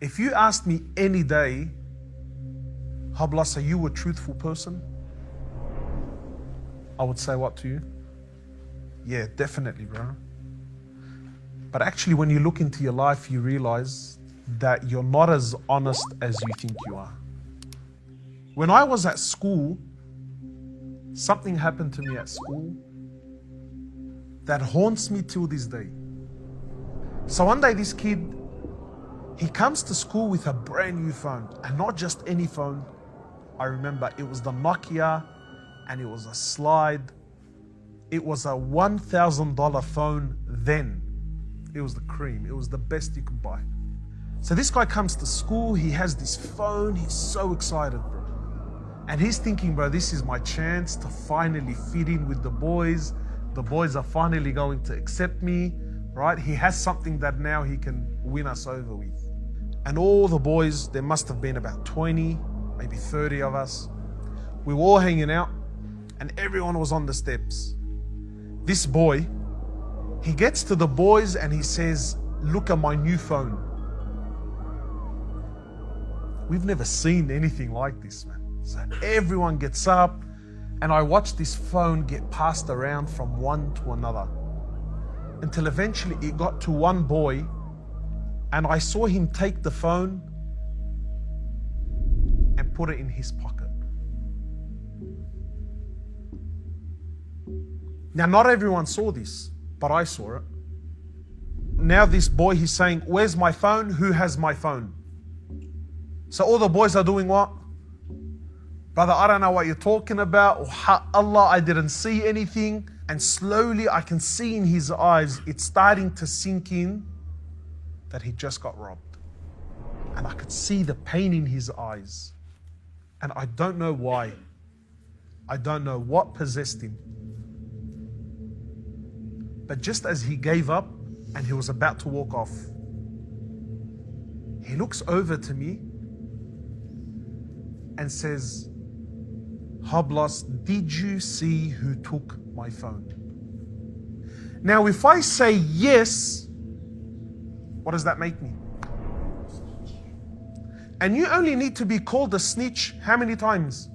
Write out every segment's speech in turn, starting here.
If you asked me any day, hoblos, are you a truthful person? I would say what to you? Yeah, definitely, bro. But actually, when you look into your life, you realize that you're not as honest as you think you are. When I was at school, something happened to me at school that haunts me till this day. So one day this kid, he comes to school with a brand new phone, and not just any phone. I remember it was the Nokia, and it was a slide. It was a $1,000 phone then. It was the cream. It was the best you could buy. So this guy comes to school, he has this phone, he's so excited, bro. And he's thinking, bro, this is my chance to finally fit in with the boys. The boys are finally going to accept me, right? He has something that now he can win us over with. And all the boys, there must have been about 20, maybe 30 of us. We were all hanging out and everyone was on the steps. This boy, he gets to the boys and he says, look at my new phone. We've never seen anything like this, man. So everyone gets up and I watch this phone get passed around from one to another until eventually it got to one boy and I saw him take the phone and put it in his pocket. Now, not everyone saw this, but I saw it. Now this boy, he's saying, where's my phone? Who has my phone? So all the boys are doing what? Brother, I don't know what you're talking about. Or, Allah, I didn't see anything. And slowly I can see in his eyes, it's starting to sink in that he just got robbed. And I could see the pain in his eyes. And I don't know why. I don't know what possessed him. But just as he gave up and he was about to walk off, he looks over to me and says, hoblos, did you see who took my phone? Now, if I say yes, what does that make me? And you only need to be called a snitch how many times?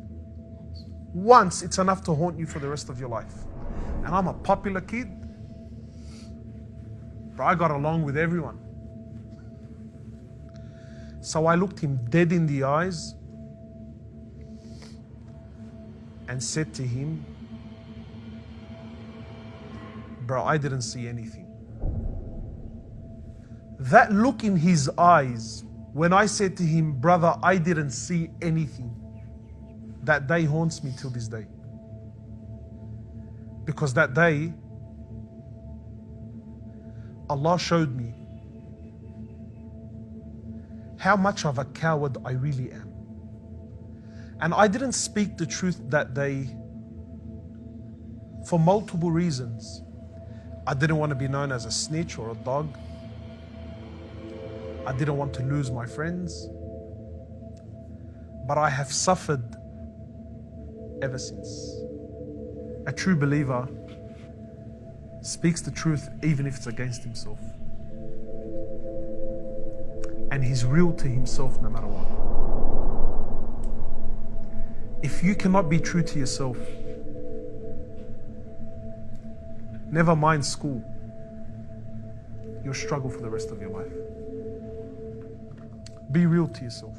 Once, it's enough to haunt you for the rest of your life. And I'm a popular kid. But I got along with everyone. So I looked him dead in the eyes and said to him, bro, I didn't see anything. That look in his eyes, when I said to him, brother, I didn't see anything, that day haunts me till this day. Because that day, Allah showed me how much of a coward I really am. And I didn't speak the truth that day for multiple reasons. I didn't want to be known as a snitch or a dog. I didn't want to lose my friends. But I have suffered ever since. A true believer speaks the truth even if it's against himself. And he's real to himself no matter what. If you cannot be true to yourself, never mind school, you'll struggle for the rest of your life. Be real to yourself.